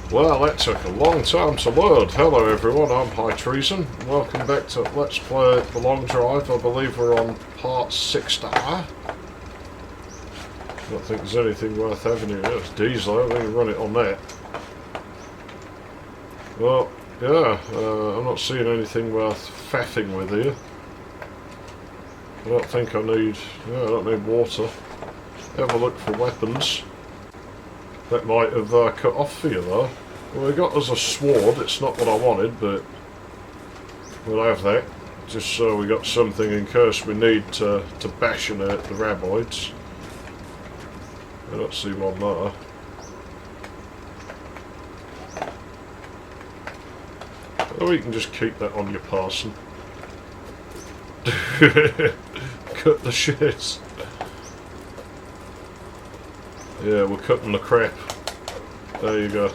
Well, that took a long time to load. Hello everyone, I'm High Treason. Welcome back to Let's Play The Long Drive. I believe we're on part 6 star. I don't think there's anything worth having here. It's diesel, I think we run it on that. Well, yeah, I'm not seeing anything worth faffing with here. I don't think I need... I don't need water. Have a look for weapons. That might have cut off for you though. Well, we got us a sword. It's not what I wanted, but we'll have that. Just so we got something in case we need to bashinate the raboids. I don't see one there. Oh, you can just keep that on your person. Cut the shit. Yeah, we're cutting the crap. There you go.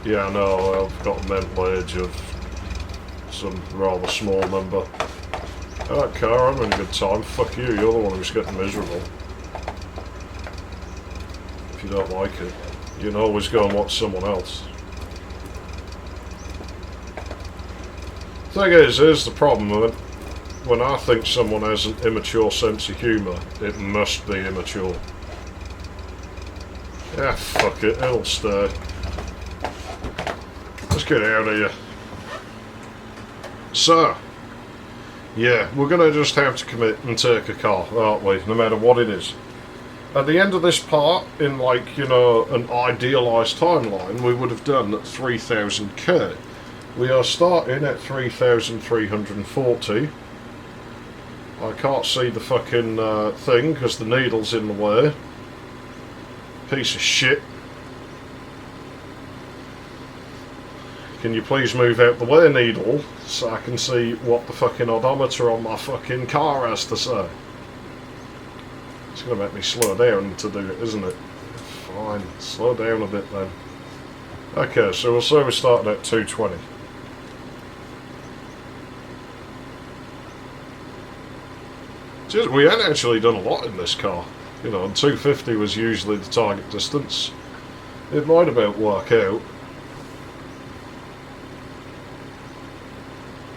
Yeah, I know, I've got a mental age of some rather small number. Alright, car, I'm having a good time. Fuck you, you're the one who's getting miserable. If you don't like it, you can always go and watch someone else. Thing is, here's the problem with it. When I think someone has an immature sense of humour, it must be immature. Ah, fuck it, it'll stay. Let's get out of here. So, yeah, we're going to just have to commit and take a car, aren't we? No matter what it is. At the end of this part, in like, you know, an idealised timeline, we would have done at 3000k. We are starting at 3340. I can't see the fucking thing because the needle's in the way. Piece of shit. Can you please move out the way, needle, so I can see what the fucking odometer on my fucking car has to say. It's going to make me slow down to do it, isn't it? Fine, slow down a bit then. Okay, so we'll say we're starting at 220. We hadn't actually done a lot in this car. You know, and 250 was usually the target distance. It might about work out.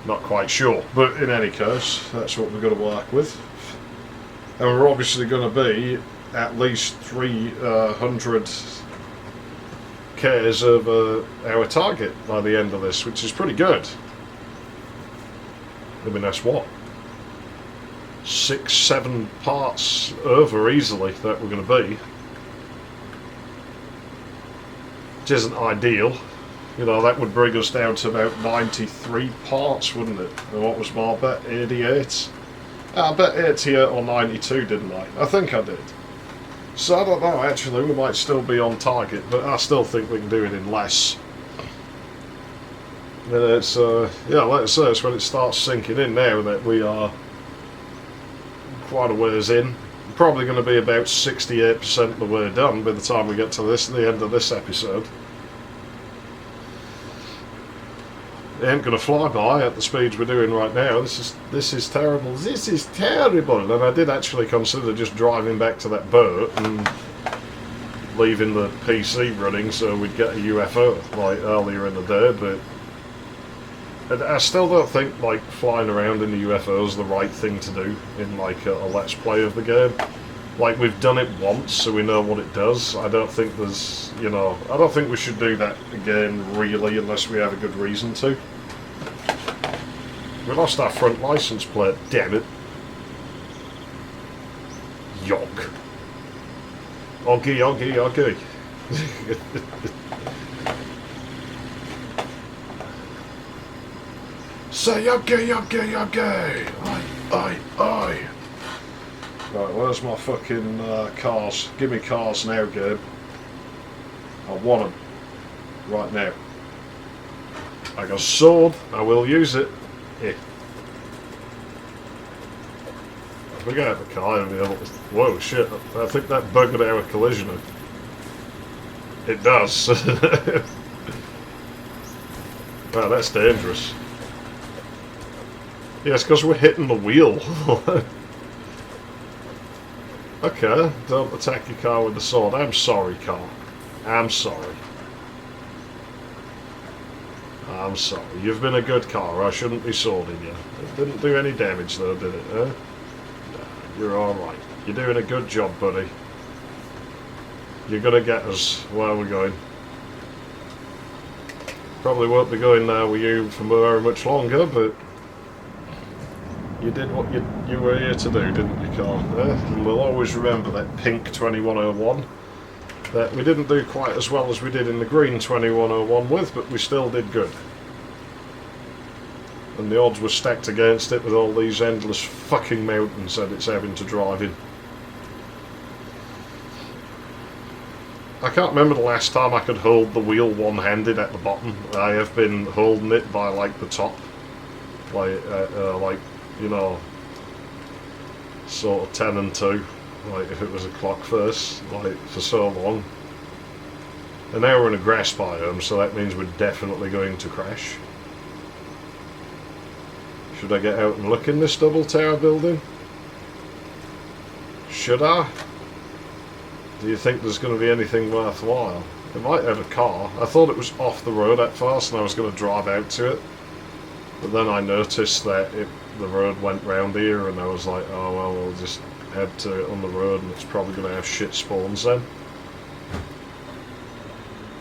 Not quite sure, but in any case, that's what we're going to work with. And we're obviously going to be at least 300 k's over our target by the end of this, which is pretty good. I mean, that's what? 6-7 parts over easily that we're going to be, which isn't ideal. You know, that would bring us down to about 93 parts, wouldn't it? And what was my bet? 88? I bet 88 or 92, didn't I? I think I did. So I don't know, actually, we might still be on target, but I still think we can do it in less. And it's, yeah, like I say, it's when it starts sinking in now that we are quite a ways in. Probably going to be about 68% of the way done by the time we get to the end of this episode. It ain't going to fly by at the speeds we're doing right now. This is terrible. This is terrible. And I did actually consider just driving back to that boat and leaving the PC running so we'd get a UFO like earlier in the day, but I still don't think like flying around in the UFO is the right thing to do in like a let's play of the game. Like, we've done it once, so we know what it does. I don't think there's, you know, I don't think we should do that again really unless we have a good reason to. We lost our front license plate, damn it. Yonk. Oggy, oggy, oggy. Say okay, okay, okay. Aye, aye. Right, where's my fucking cars? Give me cars now, Gabe. I want them. Right now. I got a sword. I will use it. Yeah. If we get out the car, I'll be able to... Whoa, shit. I think that buggered our collision. It does. Wow, that's dangerous. Yeah, it's because we're hitting the wheel. Okay, don't attack your car with the sword. I'm sorry, car. I'm sorry. I'm sorry. You've been a good car. I shouldn't be swording you. It didn't do any damage though, did it? No, you're alright. You're doing a good job, buddy. You're gonna get us where we're going. Probably won't be going there with you for very much longer, but you did what you were here to do, didn't you, car? And we'll always remember that pink 2101 that we didn't do quite as well as we did in the green 2101 with, but we still did good. And the odds were stacked against it with all these endless fucking mountains that it's having to drive in. I can't remember the last time I could hold the wheel one-handed at the bottom. I have been holding it by like the top, like you know, sort of 10 and 2, like if it was a clock face, like for so long. And now we're in a grass biome, so that means we're definitely going to crash. Should I get out and look in this double tower building? Should I? Do you think there's going to be anything worthwhile? It might have a car. I thought it was off the road at first and I was going to drive out to it. But then I noticed that the road went round here and I was like, oh well, we'll just head to it on the road and it's probably going to have shit spawns then.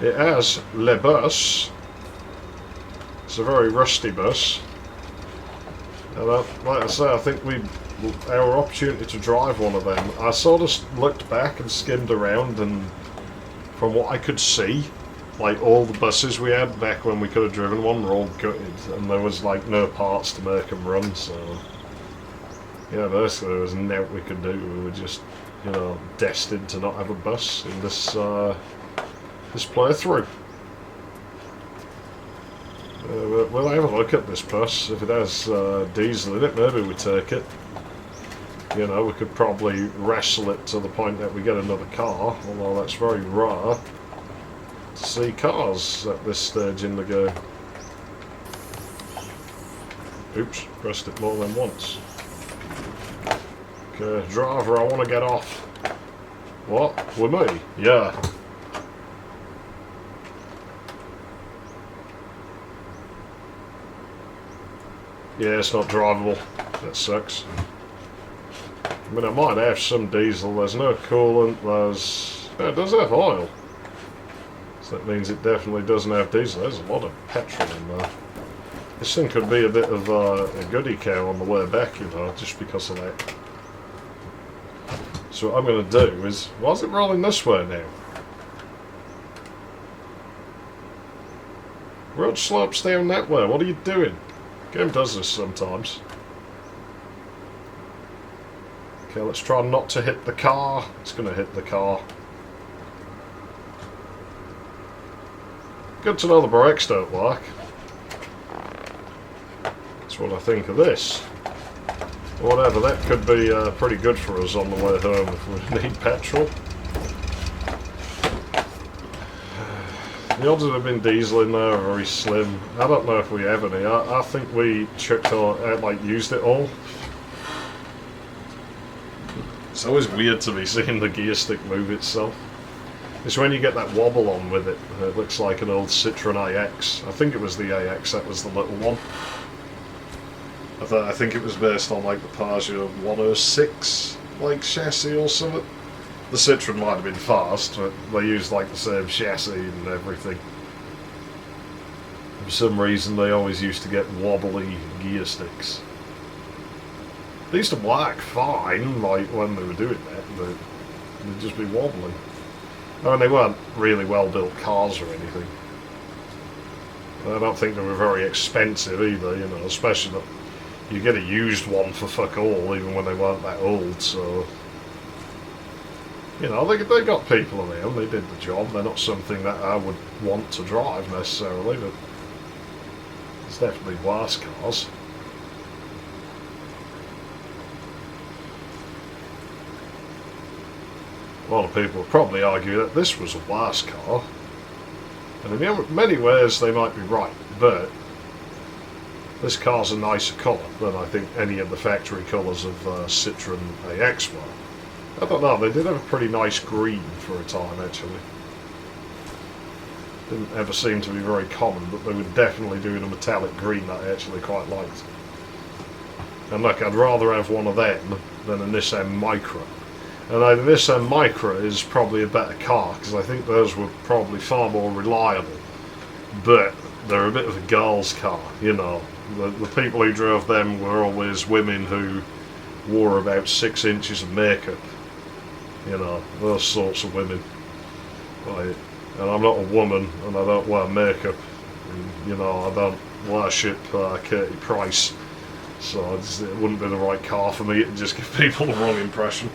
It has le bus. It's a very rusty bus. And like I say, I think our opportunity to drive one of them. I sort of looked back and skimmed around, and from what I could see, like all the buses we had back when we could have driven one were all gutted, and there was like no parts to make them run. So yeah, basically there was nothing we could do. We were just, you know, destined to not have a bus in this this playthrough. We'll have a look at this bus. If it has diesel in it, maybe we take it. You know, we could probably wrestle it to the point that we get another car, although that's very rare to see cars at this stage in the game. Oops, pressed it more than once. Okay, driver, I want to get off. What? With me? Yeah. Yeah, it's not drivable. That sucks. I mean, I might have some diesel. There's no coolant. Yeah, it does have oil. So that means it definitely doesn't have diesel. There's a lot of petrol in there. This thing could be a bit of a goodie cow on the way back, you know, just because of that. So what I'm going to do is... Why is it rolling this way now? Road slopes down that way. What are you doing? Game does this sometimes. Okay, let's try not to hit the car. It's going to hit the car. Good to know the brakes don't work. That's what I think of this. Whatever, that could be pretty good for us on the way home if we need petrol. The odds that have been diesel in there are very slim. I don't know if we have any. I think we chucked used it all. It's always weird to be seeing the gear stick move itself. It's when you get that wobble on with it. It looks like an old Citroen AX. I think it was the AX that was the little one. I think it was based on like the Peugeot 106 like chassis or something. The Citroen might have been fast, but they used like the same chassis and everything. For some reason they always used to get wobbly gear sticks. They used to work fine, like when they were doing that, but they'd just be wobbling. I mean, they weren't really well-built cars or anything. I don't think they were very expensive either, you know, especially that you get a used one for fuck all, even when they weren't that old, so... You know, they got people around, they did the job. They're not something that I would want to drive necessarily, but it's definitely worse cars. A lot of people would probably argue that this was a worse car. And in many ways they might be right, but this car's a nicer colour than I think any of the factory colours of Citroen AX were. I don't know, they did have a pretty nice green for a time, actually. Didn't ever seem to be very common, but they were definitely doing a metallic green that I actually quite liked. And look, I'd rather have one of them than a Nissan Micra. And the Nissan Micra is probably a better car, because I think those were probably far more reliable. But they're a bit of a girl's car, you know. The people who drove them were always women who wore about 6 inches of makeup. You know, those sorts of women. Right. And I'm not a woman, and I don't wear makeup. And, you know, I don't worship Katie Price. So it wouldn't be the right car for me. It'd just give people the wrong impression.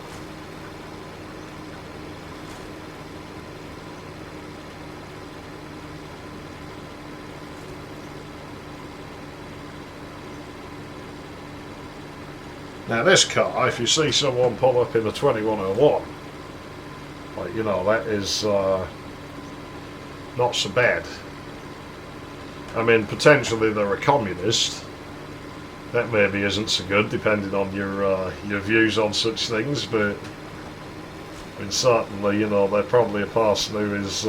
Now this car, if you see someone pull up in a 2101, like, you know, that is not so bad. I mean, potentially they're a communist. That maybe isn't so good, depending on your views on such things. But I mean, certainly, you know, they're probably a person who is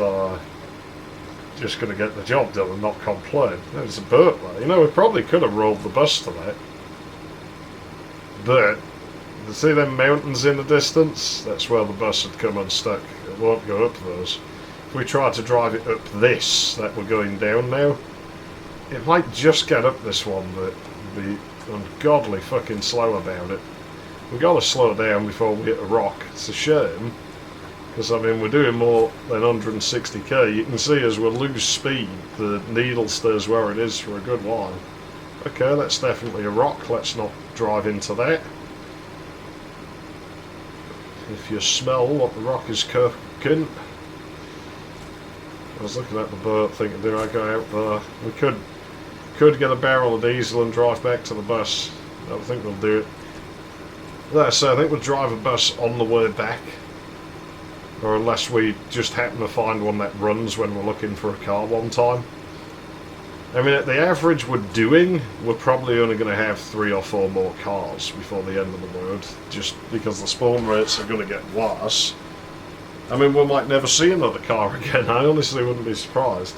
just going to get the job done and not complain. There's a boat there. You know, we probably could have rolled the bus to that. But you see them mountains in the distance? That's where the bus had come unstuck. It won't go up those. If we try to drive it up this that we're going down now, it might just get up this one, but be ungodly fucking slow about it. We've got to slow down before we hit a rock. It's a shame, because I mean we're doing more than 160k. You can see as we lose speed, the needle stays where it is for a good while. Okay, that's definitely a rock. Let's not drive into that. If you smell what the rock is cooking. I was looking at the boat thinking, do I go out there? We could get a barrel of diesel and drive back to the bus. I don't think we'll do it. Like I say, I think we'll drive a bus on the way back. Or unless we just happen to find one that runs when we're looking for a car one time. I mean, at the average we're doing, we're probably only going to have 3 or 4 more cars before the end of the road, just because the spawn rates are going to get worse. I mean, we might never see another car again. I honestly wouldn't be surprised.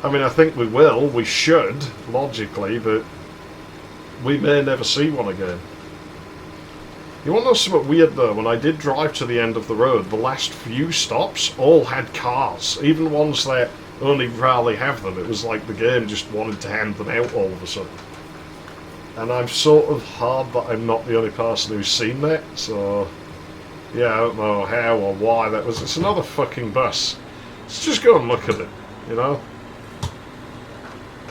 I mean, I think we will. We should, logically, but we may never see one again. You want to know something weird, though? When I did drive to the end of the road, the last few stops all had cars, even ones that only rarely have them. It was like the game just wanted to hand them out all of a sudden. And I'm sort of hard that I'm not the only person who's seen that, so yeah, I don't know how or why that was. It's another fucking bus. Let's just go and look at it, you know?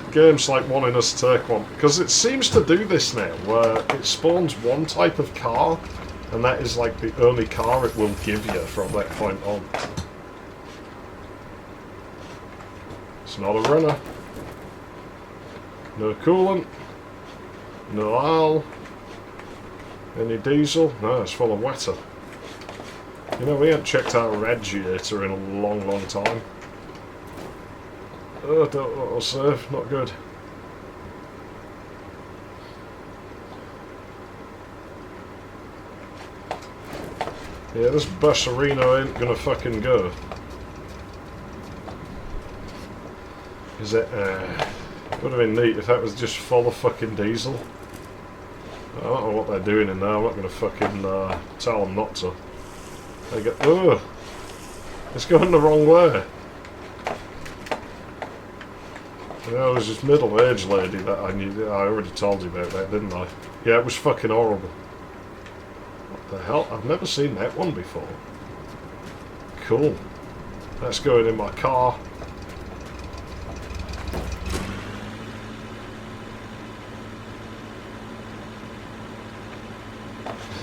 The game's like wanting us to take one, because it seems to do this now, where it spawns one type of car, and that is like the only car it will give you from that point on. It's not a runner. No coolant. No oil. Any diesel? No, it's full of wetter. You know, we haven't checked our radiator in a long, long time. Oh, don't autosave. Not good. Yeah, this bus arena ain't gonna fucking go. Is it? Would have been neat if that was just full of fucking diesel. I don't know what they're doing in there. I'm not going to fucking tell them not to. They go, oh, it's going the wrong way. You know, it was this middle-aged lady that I knew. I already told you about that, didn't I? Yeah, it was fucking horrible. What the hell? I've never seen that one before. Cool. That's going in my car.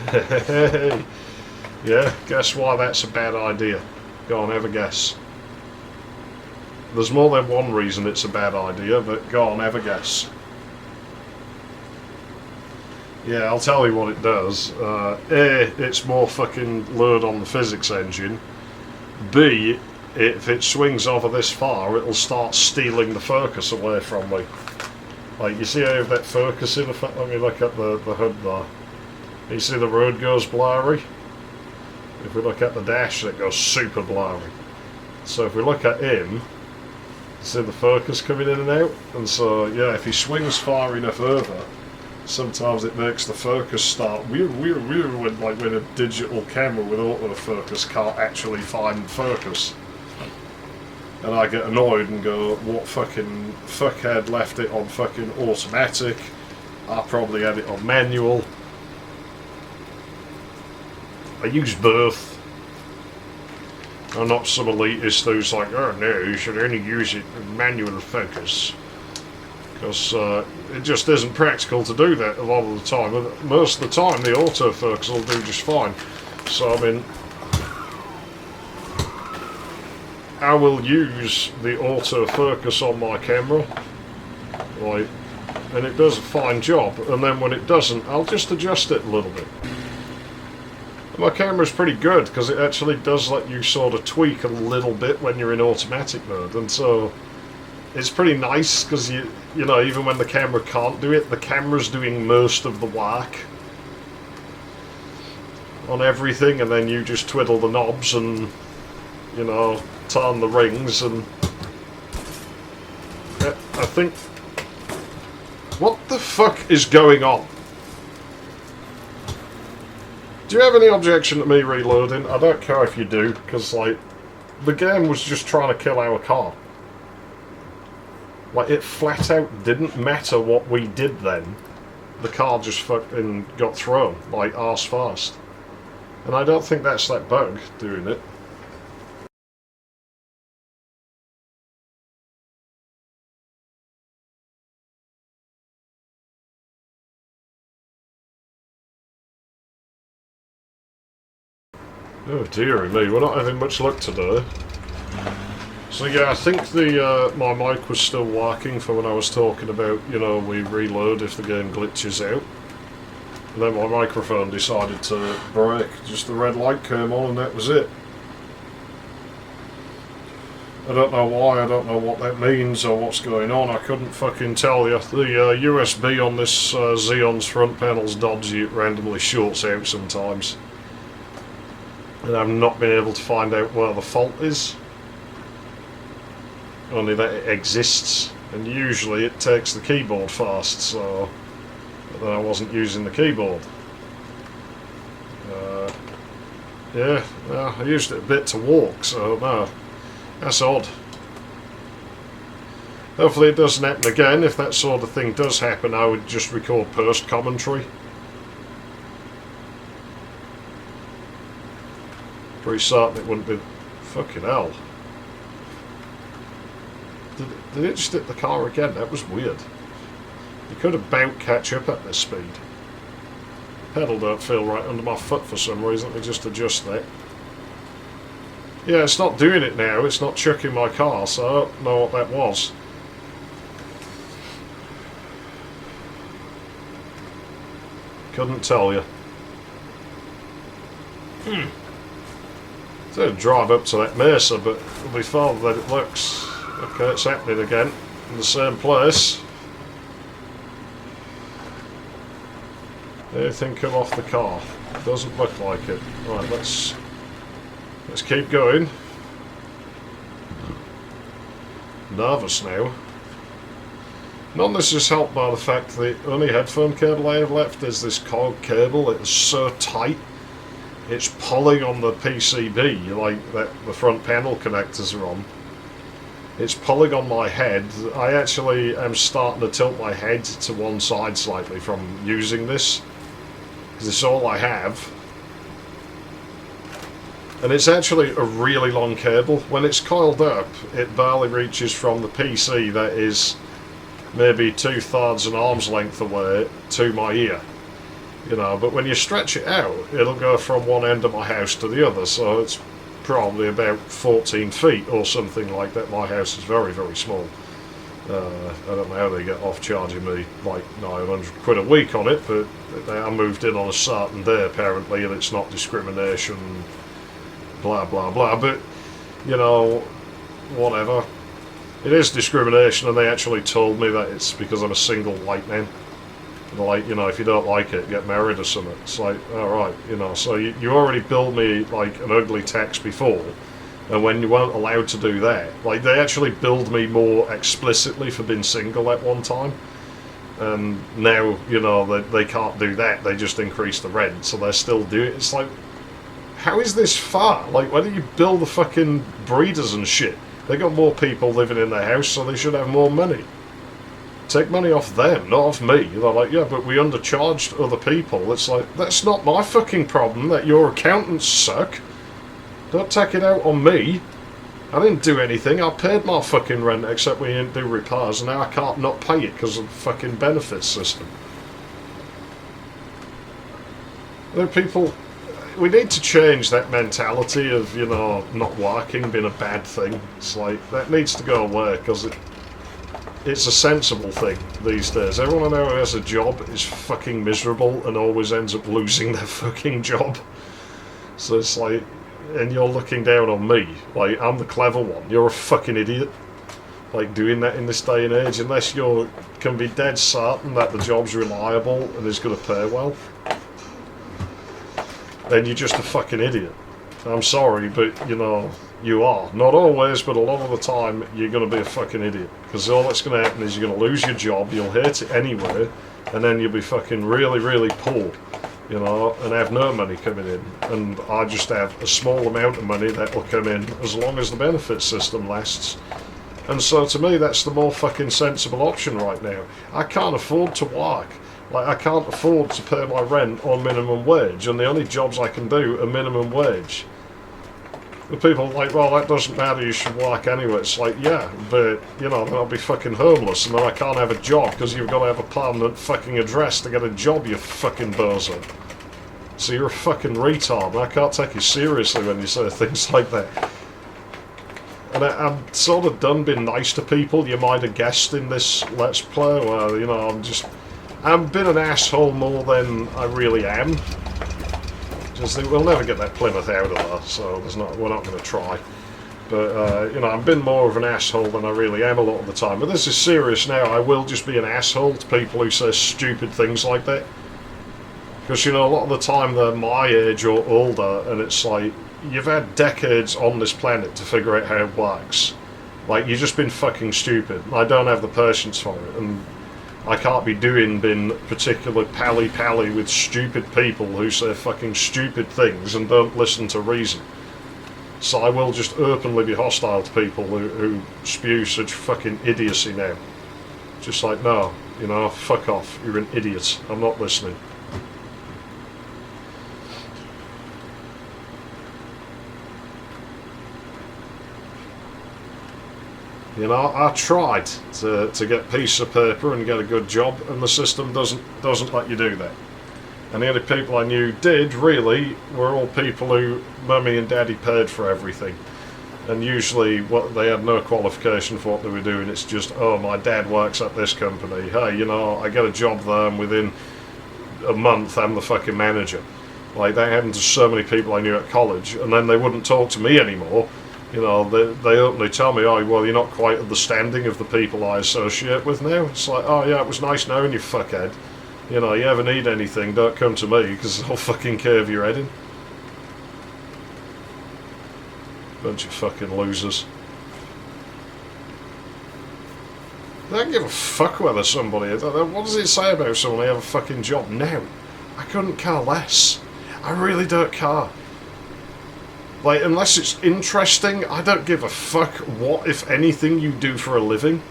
Hey, yeah, guess why that's a bad idea? Go on, have a guess. There's more than one reason it's a bad idea, but go on, have a guess. Yeah, I'll tell you what it does. A, it's more fucking load on the physics engine. B, if it swings over this far, it'll start stealing the focus away from me. Like, you see how I have that focus in effect? Let me look at the hood there. You see the road goes blurry? If we look at the dash, it goes super blurry. So if we look at him, see the focus coming in and out, and so yeah, if he swings far enough over, sometimes it makes the focus start weird when a digital camera with autofocus can't actually find focus. And I get annoyed and go, what fucking fuckhead left it on fucking automatic? I probably had it on manual. I use both. I'm not some elitist who's like, oh no, you should only use it in manual focus. Because it just isn't practical to do that a lot of the time. Most of the time the autofocus will do just fine. So I mean, I will use the autofocus on my camera, like, and it does a fine job, and then when it doesn't, I'll just adjust it a little bit. My camera's pretty good because it actually does let you sort of tweak a little bit when you're in automatic mode, and so it's pretty nice because you know, even when the camera can't do it, the camera's doing most of the work on everything, and then you just twiddle the knobs and, you know, turn the rings. And I think, what the fuck is going on? Do you have any objection to me reloading? I don't care if you do, because, like, the game was just trying to kill our car. Like, it flat out didn't matter what we did then. The car just fucking got thrown, like, arse fast. And I don't think that's that bug doing it. Oh dearie me, we're not having much luck today. So yeah, I think the my mic was still working for when I was talking about, you know, we reload if the game glitches out. And then my microphone decided to break. Just the red light came on and that was it. I don't know why, I don't know what that means or what's going on, I couldn't fucking tell you. The USB on this Xeon's front panel's dodgy, it randomly shorts out sometimes. And I've not been able to find out where the fault is. Only that it exists, and usually it takes the keyboard fast, so but then I wasn't using the keyboard. Yeah, well, I used it a bit to walk, so no, that's odd. Hopefully it doesn't happen again. If that sort of thing does happen, I would just record post commentary. Pretty certain it wouldn't be. Fucking hell. Did it just hit the car again? That was weird. You could about catch up at this speed. The pedal don't feel right under my foot for some reason. Let me just adjust that. Yeah, it's not doing it now. It's not chucking my car, so I don't know what that was. Couldn't tell you. So drive up to that mesa, but it'll be farther than it looks. Okay, it's happening again in the same place. Anything come off the car? Doesn't look like it. Right, let's keep going. Nervous now. None of this is helped by the fact that the only headphone cable I have left is this cog cable. It's so tight. It's pulling on the PCB, like that the front panel connectors are on. It's pulling on my head. I actually am starting to tilt my head to one side slightly from using this, because it's all I have. And it's actually a really long cable. When it's coiled up, it barely reaches from the PC that is maybe 2/3 an arm's length away to my ear. You know, but when you stretch it out, it'll go from one end of my house to the other, so it's probably about 14 feet or something like that. My house is very, very small. I don't know how they get off charging me like 900 quid a week on it, but I moved in on a certain day apparently, and it's not discrimination, blah blah blah, but, you know, whatever. It is discrimination, and they actually told me that it's because I'm a single white man. Like, you know, if you don't like it, get married or something. It's like, alright, you know, so you already billed me like an ugly text before, and when you weren't allowed to do that, like they actually billed me more explicitly for being single at one time, and now, you know, they can't do that, they just increase the rent, so they're still doing it. It's like, how is this fair? Like, why don't you bill the fucking breeders and shit? They got more people living in their house, so they should have more money. Take money off them, not off me. They're like, yeah, but we undercharged other people. It's like, that's not my fucking problem that your accountants suck. Don't take it out on me. I didn't do anything. I paid my fucking rent, except we didn't do repairs, and now I can't not pay it because of the fucking benefits system. People, we need to change that mentality of, you know, not working being a bad thing. It's like, that needs to go away, because it's a sensible thing these days. Everyone I know who has a job is fucking miserable and always ends up losing their fucking job. So it's like, and you're looking down on me. Like, I'm the clever one. You're a fucking idiot. Like, doing that in this day and age, unless you can be dead certain that the job's reliable and is going to pay well, then you're just a fucking idiot. I'm sorry, but, you know, you are. Not always, but a lot of the time, you're going to be a fucking idiot. Because all that's going to happen is you're going to lose your job, you'll hate it anyway, and then you'll be fucking really, really poor, you know, and have no money coming in. And I just have a small amount of money that will come in as long as the benefit system lasts. And so to me, that's the more fucking sensible option right now. I can't afford to work. Like, I can't afford to pay my rent on minimum wage, and the only jobs I can do are minimum wage. The people are like, well, that doesn't matter, you should work anyway. It's like, yeah, but, you know, then I'll be fucking homeless, and then I can't have a job, because you've got to have a permanent fucking address to get a job, you fucking bozo. So you're a fucking retard, and I can't take you seriously when you say things like that. And I'm sort of done being nice to people, you might have guessed in this Let's Play, where, you know, I'm being an asshole more than I really am. Just think we'll never get that Plymouth out of there, so we're not going to try. But, you know, I've been more of an asshole than I really am a lot of the time. But this is serious now. I will just be an asshole to people who say stupid things like that. Because, you know, a lot of the time they're my age or older, and it's like, you've had decades on this planet to figure out how it works. Like, you've just been fucking stupid. I don't have the patience for it, and I can't be being particularly pally-pally with stupid people who say fucking stupid things and don't listen to reason. So I will just openly be hostile to people who spew such fucking idiocy now. Just like, no, you know, fuck off, you're an idiot, I'm not listening. You know, I tried to get a piece of paper and get a good job, and the system doesn't let you do that. And the only people I knew did, really, were all people who mummy and daddy paid for everything. And usually they had no qualification for what they were doing. It's just, oh, my dad works at this company. Hey, you know, I get a job there, and within a month I'm the fucking manager. Like, that happened to so many people I knew at college, and then they wouldn't talk to me anymore. You know, they openly tell me, oh, well, you're not quite at the standing of the people I associate with now. It's like, oh, yeah, it was nice knowing you, fuckhead. You know, you ever need anything, don't come to me, because I'll fucking curve your head in. Bunch of fucking losers. I don't give a fuck whether somebody... What does it say about someone who have a fucking job now? I couldn't care less. I really don't care. Like, unless it's interesting, I don't give a fuck what, if anything, you do for a living.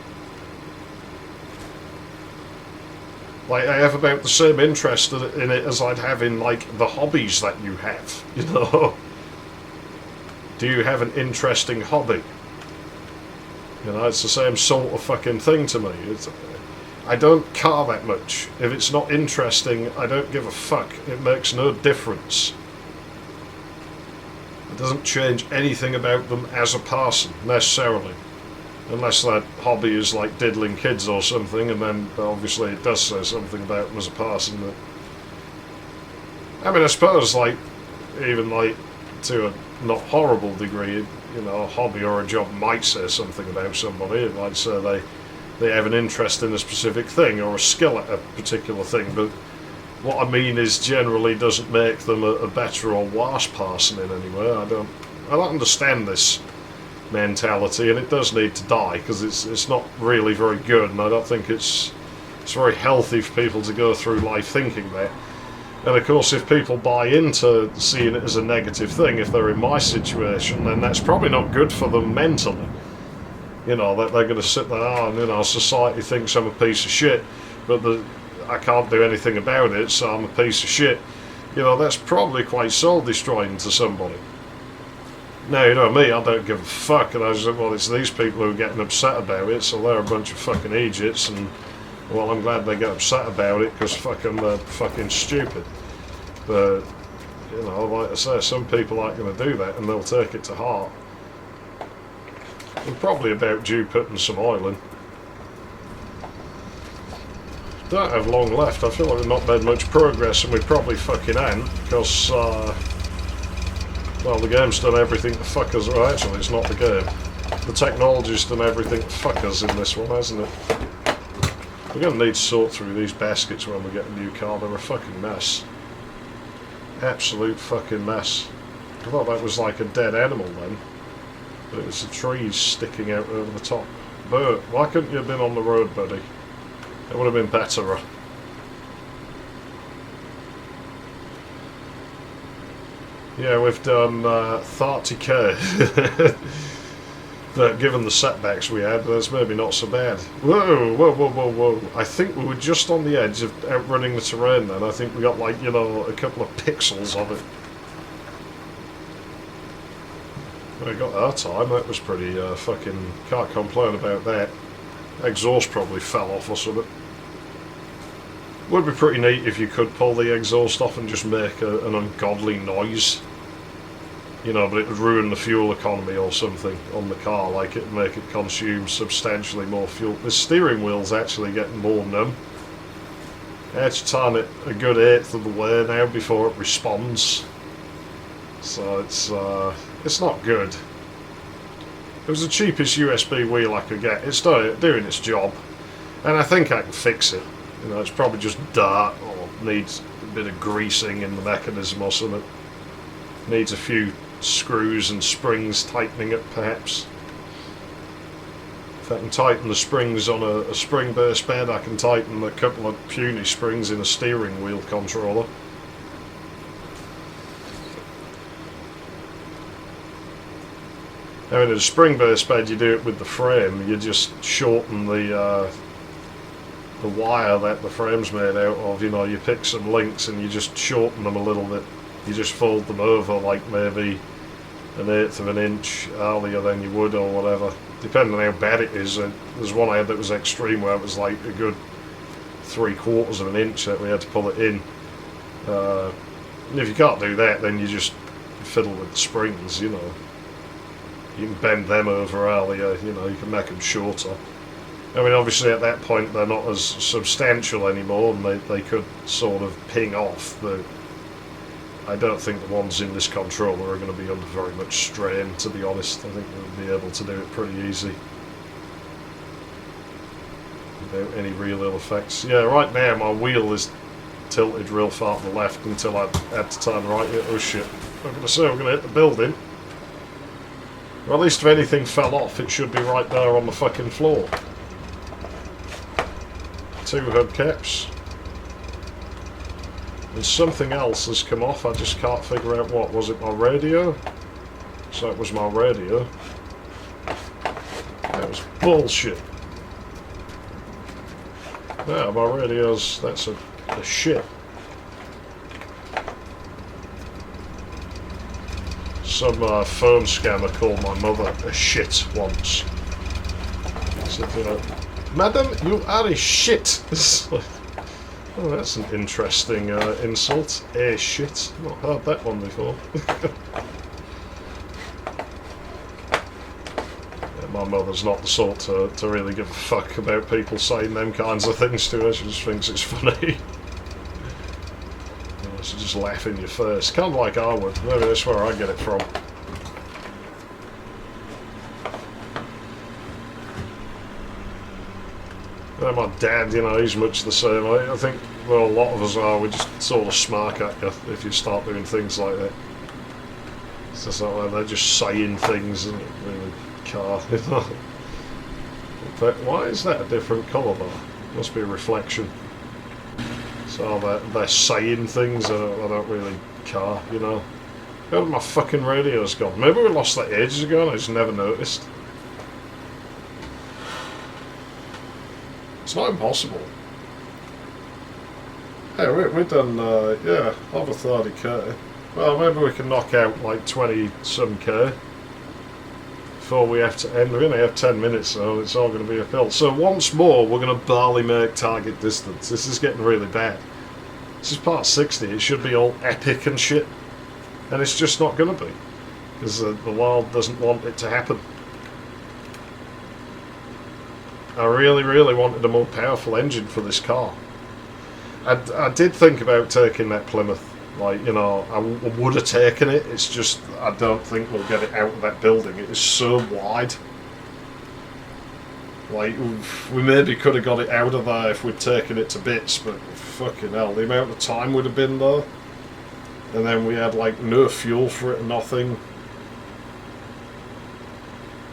Like, I have about the same interest in it as I'd have in, like, the hobbies that you have, you know? Do you have an interesting hobby? You know, it's the same sort of fucking thing to me. I don't care that much. If it's not interesting, I don't give a fuck. It makes no difference. It doesn't change anything about them as a person, necessarily. Unless that hobby is like diddling kids or something, and then obviously it does say something about them as a person. But I mean, I suppose, like, even like to a not horrible degree, you know, a hobby or a job might say something about somebody. It might say they have an interest in a specific thing or a skill at a particular thing, but what I mean is generally doesn't make them a better or worse person in any way. I don't understand this mentality, and it does need to die because it's not really very good, and I don't think it's very healthy for people to go through life thinking that. And of course, if people buy into seeing it as a negative thing, if they're in my situation, then that's probably not good for them mentally. You know, that they're going to sit there, oh, you know, society thinks I'm a piece of shit, but I can't do anything about it, so I'm a piece of shit. You know, that's probably quite soul-destroying to somebody. Now, you know me, I don't give a fuck, and I was like, well, it's these people who are getting upset about it, so they're a bunch of fucking idiots, and, well, I'm glad they get upset about it, because fucking they're fucking stupid. But, you know, like I say, some people aren't going to do that, and they'll take it to heart. I'm probably about due putting some oil in. Don't have long left. I feel like we've not made much progress, and we probably fucking ain't, because, well, the game's done everything to fuck us. Well, actually, it's not the game. The technology's done everything to fuck us in this one, hasn't it? We're going to need to sort through these baskets when we get a new car. They're a fucking mess. Absolute fucking mess. I thought that was like a dead animal then. But it was the trees sticking out over the top. Bert, why couldn't you have been on the road, buddy? It would have been better. Yeah, we've done 30k. But given the setbacks we had, that's maybe not so bad. Whoa, whoa, whoa, whoa, whoa. I think we were just on the edge of outrunning the terrain then. I think we got, like, you know, a couple of pixels of it. We got our time. That was pretty fucking... Can't complain about that. Exhaust probably fell off or something. Would be pretty neat if you could pull the exhaust off and just make an ungodly noise. You know, but it would ruin the fuel economy or something on the car, like it would make it consume substantially more fuel. The steering wheel's actually getting more numb. I had to turn it a good eighth of the way now before it responds. So it's not good. It was the cheapest USB wheel I could get. It's doing its job, and I think I can fix it. You know, it's probably just dirt or needs a bit of greasing in the mechanism or something. Needs a few screws and springs tightening it, perhaps. If I can tighten the springs on a spring-based bed, I can tighten a couple of puny springs in a steering wheel controller. I mean, in a spring-based bed, you do it with the frame. You just shorten the wire that the frame's made out of. You know, you pick some links and you just shorten them a little bit. You just fold them over like maybe an eighth of an inch earlier than you would or whatever, depending on how bad it is. There's one I had that was extreme where it was like a good 3/4 of an inch that we had to pull it in. And if you can't do that, then you just fiddle with the springs, you know. You can bend them over earlier, you know, you can make them shorter. I mean, obviously at that point they're not as substantial anymore and they could sort of ping off, but I don't think the ones in this controller are going to be under very much strain, to be honest. I think we'll be able to do it pretty easy without any real ill effects. Yeah, right now my wheel is tilted real far to the left until I had to turn right. Oh shit, I'm going to say we're going to hit the building. Or at least if anything fell off, it should be right there on the fucking floor. 2 hubcaps. And something else has come off, I just can't figure out what. Was it my radio? So it was my radio. That was bullshit. Yeah, my radio's... that's a shit. Some phone scammer called my mother a shit once. He said, you know, "Madam, you are a shit." Oh, that's an interesting insult. A shit. Not heard that one before. Yeah, my mother's not the sort to really give a fuck about people saying them kinds of things to her. She just thinks it's funny. So just laugh in your face. Kind of like I would. Maybe that's where I get it from. My dad, you know, he's much the same. I think, well, a lot of us are. We just sort of smirk at you if you start doing things like that. It's just like they're just saying things and really car, you know. But why is that a different colour though? Must be a reflection. So they're saying things I don't really care, you know. Where my fucking radio's gone? Maybe we lost that ages ago and I just never noticed. It's not impossible. Hey, we're done, yeah, over 30k. Well, maybe we can knock out like 20-some k before we have to end. We only have 10 minutes, so it's all going to be a fill. So once more, we're going to barely make target distance. This is getting really bad. This is part 60. It should be all epic and shit. And it's just not going to be. Because the world doesn't want it to happen. I really, really wanted a more powerful engine for this car. I did think about taking that Plymouth. Like, you know, I would have taken it. It's just, I don't think we'll get it out of that building. It is so wide. Like, we maybe could have got it out of there if we'd taken it to bits, but fucking hell, the amount of time would have been there. And then we had, like, no fuel for it, nothing.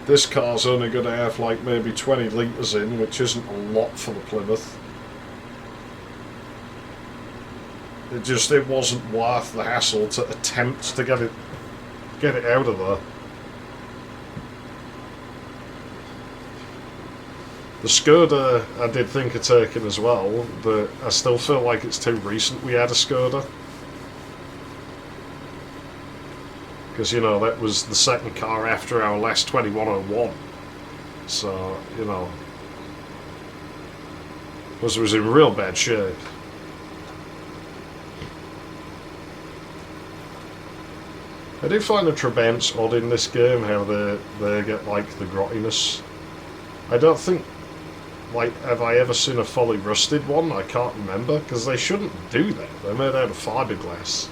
This car's only going to have, like, maybe 20 litres in, which isn't a lot for the Plymouth. It wasn't worth the hassle to attempt to get it out of there. The Skoda I did think of taking as well, but I still feel like it's too recent we had a Skoda. Because, you know, that was the second car after our last 2101. So, you know, it was in real bad shape. I do find the Trabants odd in this game, how they get, like, the grottiness. I don't think, like, have I ever seen a fully rusted one? I can't remember, because they shouldn't do that. They're made out of fiberglass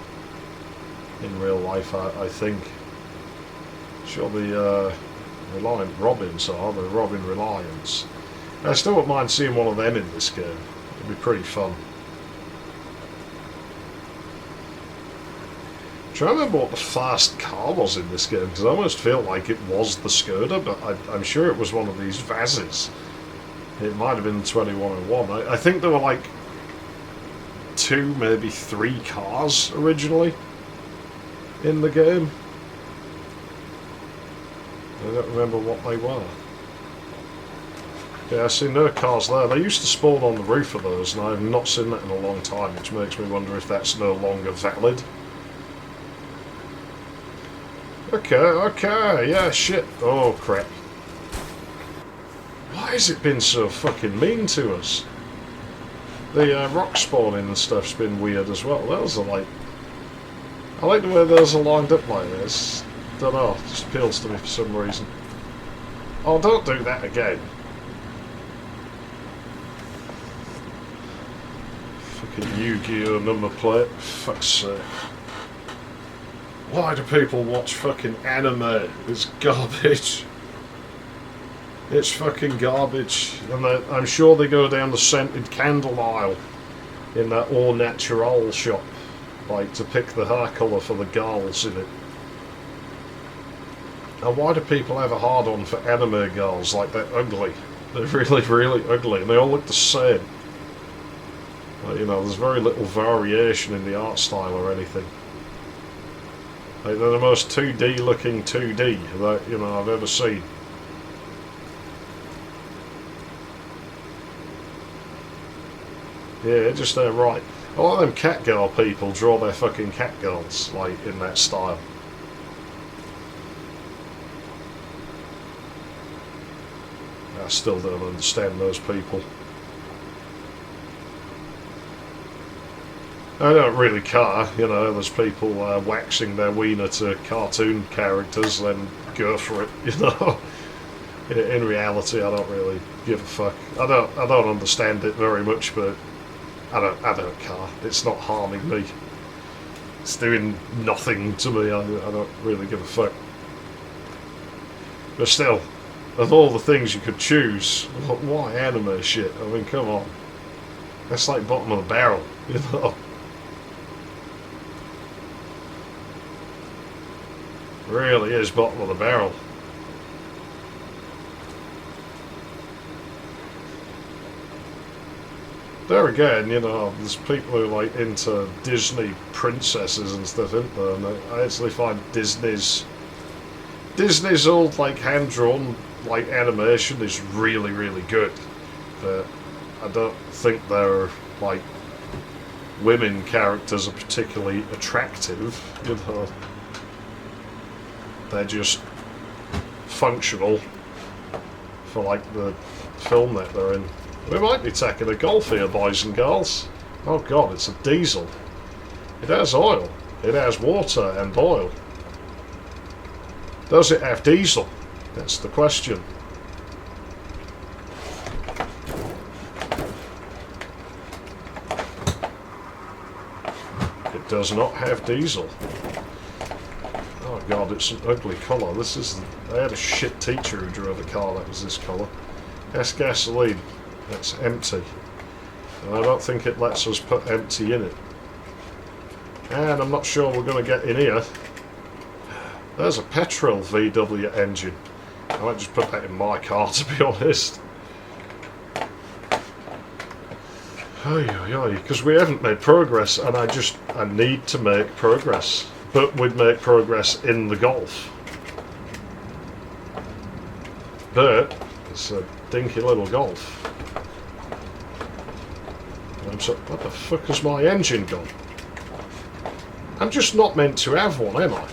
in real life, I think. Sure, the Reliant Robins are, the Robin Reliants. I still wouldn't mind seeing one of them in this game. It'd be pretty fun. I'm trying to remember what the fast car was in this game, because I almost feel like it was the Skoda, but I'm sure it was one of these Vazes. It might have been 2101. I think there were like 2, maybe 3 cars originally in the game. I don't remember what they were. Yeah, I see no cars there. They used to spawn on the roof of those, and I have not seen that in a long time, which makes me wonder if that's no longer valid. Okay, yeah, shit. Oh, crap. Why has it been so fucking mean to us? The rock spawning and stuff's been weird as well. Those are like... I like the way those are lined up like this. Don't know, it just appeals to me for some reason. Oh, don't do that again. Fucking Yu-Gi-Oh number plate. Fuck's sake. Why do people watch fucking anime? It's garbage. It's fucking garbage. And I'm sure they go down the scented candle aisle in that Au Naturel shop, like, to pick the hair colour for the girls in it. And why do people have a hard-on for anime girls? Like, they're ugly. They're really, really ugly, and they all look the same. Like, you know, there's very little variation in the art style or anything. Like, they're the most 2D looking 2D that, you know, I've ever seen. Yeah, just they're right. A lot of them cat girl people draw their fucking cat girls, like, in that style. I still don't understand those people. I don't really care, you know, there's people waxing their wiener to cartoon characters, then go for it, you know. In reality, I don't really give a fuck. I don't understand it very much, but I don't care. It's not harming me. It's doing nothing to me. I don't really give a fuck. But still, of all the things you could choose, why anime shit? I mean, come on. That's like bottom of the barrel, you know. Really is bottom of the barrel. There again, you know, there's people who are like into Disney princesses and stuff, isn't there? And I actually find Disney's old like hand-drawn like animation is really, really good. But I don't think their like women characters are particularly attractive, you know. They're just functional for like the film that they're in. We might be taking a Golf here, boys and girls. Oh god, it's a diesel. It has oil. It has water and oil. Does it have diesel? That's the question. It does not have diesel. Oh god, it's an ugly colour. I had a shit teacher who drove a car that was this colour. That's gasoline. That's empty. And I don't think it lets us put empty in it. And I'm not sure we're going to get in here. There's a petrol VW engine. I might just put that in my car, to be honest. Because we haven't made progress, and I need to make progress. But we'd make progress in the Golf. But it's a dinky little Golf. So, what the fuck has my engine gone? I'm just not meant to have one, am I?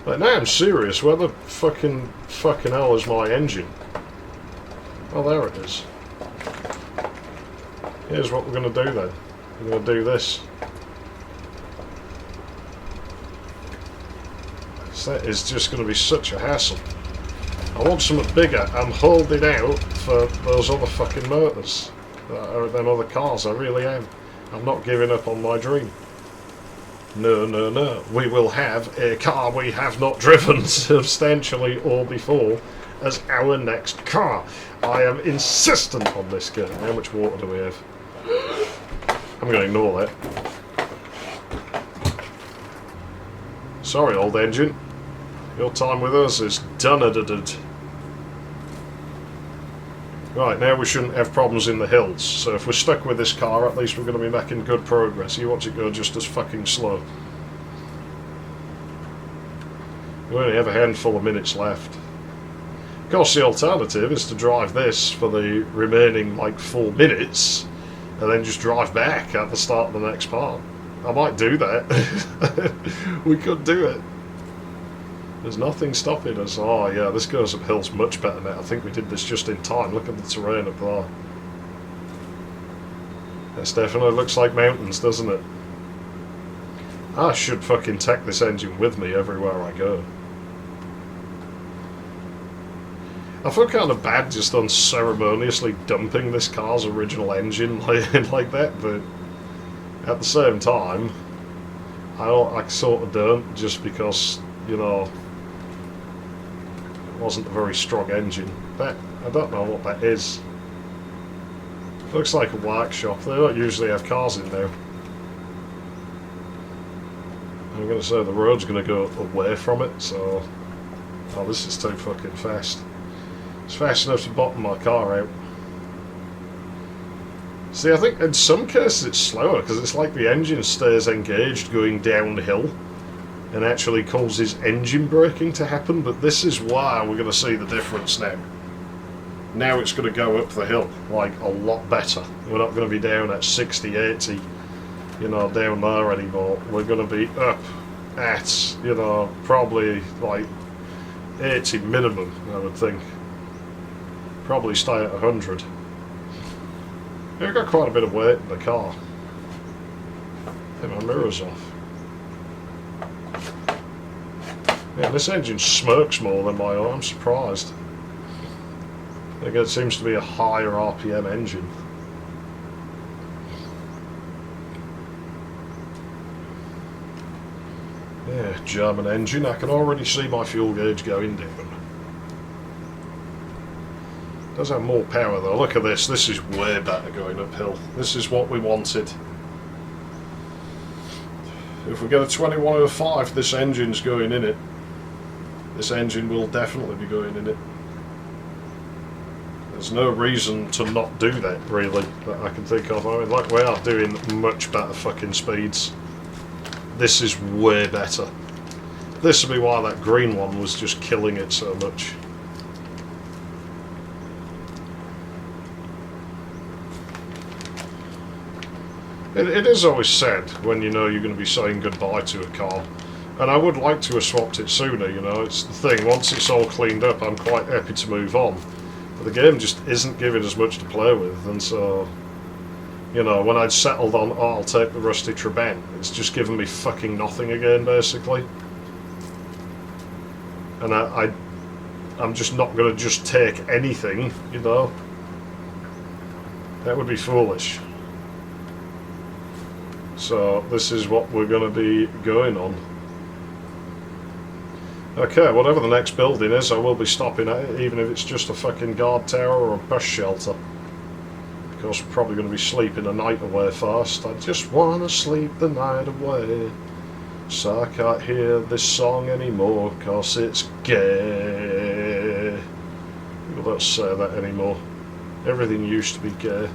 But now I'm serious, where the fucking hell is my engine? Oh, there it is. Here's what we're going to do then. We're going to do this. So that is just going to be such a hassle. I want something bigger. I'm holding out for those other fucking motors. Them other cars, I really am. I'm not giving up on my dream. No, no, no. We will have a car we have not driven substantially or before as our next car. I am insistent on this girl. How much water do we have? I'm going to ignore that. Sorry, old engine. Your time with us is done. Right, now we shouldn't have problems in the hills. So if we're stuck with this car, at least we're going to be making good progress. You watch it go just as fucking slow. We only have a handful of minutes left. Of course, the alternative is to drive this for the remaining, like, 4 minutes, and then just drive back at the start of the next part. I might do that. We could do it. There's nothing stopping us. Oh yeah, this goes up hills much better now. I think we did this just in time. Look at the terrain up there. This definitely looks like mountains, doesn't it? I should fucking take this engine with me everywhere I go. I feel kind of bad just unceremoniously dumping this car's original engine like that, but at the same time, I sort of don't, just because, you know, it wasn't a very strong engine. That, I don't know what that is. Looks like a workshop. They don't usually have cars in there. I'm going to say the road's going to go away from it, so... Oh, this is too fucking fast. It's fast enough to bottom my car out. See, I think in some cases it's slower, because it's like the engine stays engaged going downhill and actually causes engine braking to happen, but this is why we're going to see the difference now. Now it's going to go up the hill, like, a lot better. We're not going to be down at 60, 80, you know, down there anymore. We're going to be up at, you know, probably, like, 80 minimum, I would think. Probably stay at 100. We've got quite a bit of weight in the car. Take my mirrors off. Yeah, this engine smokes more than my own. I'm surprised. I think it seems to be a higher RPM engine. Yeah, German engine. I can already see my fuel gauge going down. Does have more power though. Look at this. This is way better going uphill. This is what we wanted. If we get a 2105, this engine's going in it. This engine will definitely be going in it. There's no reason to not do that, really, that I can think of. I mean, like, we are doing much better fucking speeds. This is way better. This would be why that green one was just killing it so much. It is always sad when you know you're going to be saying goodbye to a car. And I would like to have swapped it sooner, you know, it's the thing. Once it's all cleaned up, I'm quite happy to move on. But the game just isn't giving us much to play with, and so, you know, when I'd settled on, oh, I'll take the rusty Trabant, it's just given me fucking nothing again, basically. And I'm just not going to just take anything, you know. That would be foolish. So this is what we're going to be going on. Okay, whatever the next building is, I will be stopping at it, even if it's just a fucking guard tower or a bus shelter. Of course, we're probably going to be sleeping a night away first. I just want to sleep the night away, so I can't hear this song anymore, cause it's gay. People don't say that anymore. Everything used to be gay.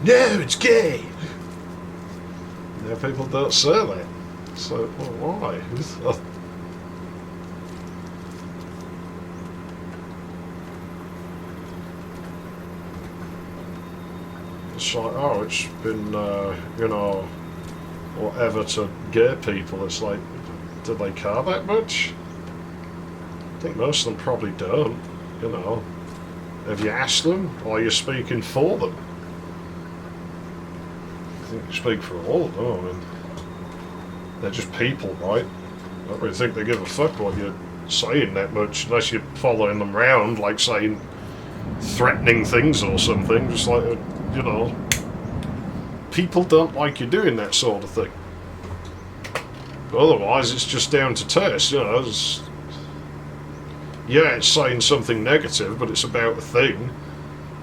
No, it's gay! Now people don't say that. So, well, why? It's like, oh, it's been, you know, whatever to gay people. It's like, do they care that much? I think most of them probably don't, you know. Have you asked them, or are you speaking for them? I think you speak for all of them. I mean, they're just people, right? I don't really think they give a fuck what you're saying that much, unless you're following them round, like saying threatening things or something. Just like, you know, people don't like you doing that sort of thing. But otherwise, it's just down to taste, you know. Yeah, it's saying something negative, but it's about a thing.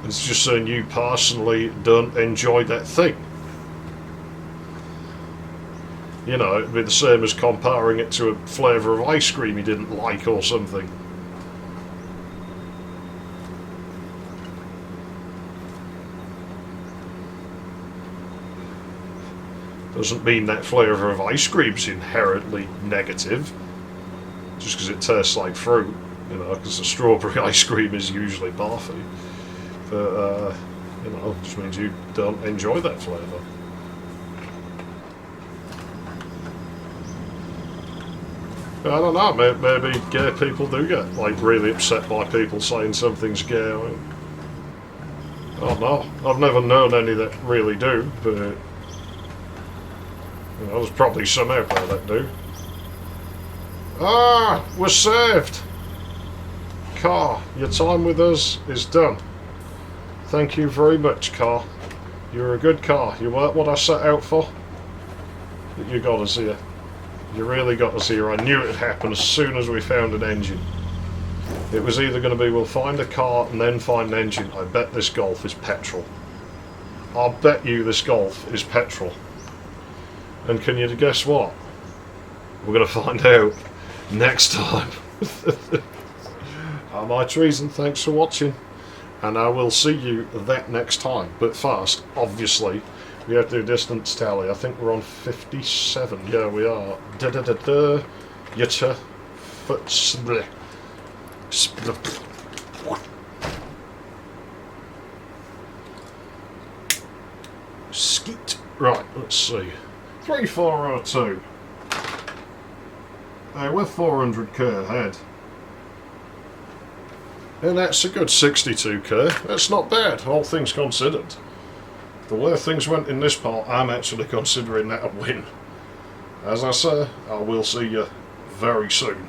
It's just saying you personally don't enjoy that thing. You know, it'd be the same as comparing it to a flavour of ice cream you didn't like or something. Doesn't mean that flavour of ice cream's inherently negative, just because it tastes like fruit, you know, because the strawberry ice cream is usually barfy. But, you know, it just means you don't enjoy that flavour. I don't know, maybe gay people do get, like, really upset by people saying something's gay. I don't know. I've never known any that really do, but, you know, there's probably some out there that do. Ah, we're saved! Car, your time with us is done. Thank you very much, car. You're a good car. You weren't what I set out for. But you got us here. You really got us here. I knew it'd happen as soon as we found an engine. It was either going to be we'll find a car and then find an engine. I bet this Golf is petrol. I'll bet you this Golf is petrol. And can you guess what? We're going to find out next time. I'm iTreason, thanks for watching. And I will see you that next time. But first, obviously, we have to do distance tally. I think we're on 57. Yeah, we are. Da-da-da-da. Yacha. Foot. Split. Skeet. Right, let's see. 3402. We're 400k ahead. And that's a good 62k. That's not bad, all things considered. The way things went in this part, I'm actually considering that a win. As I say, I will see you very soon.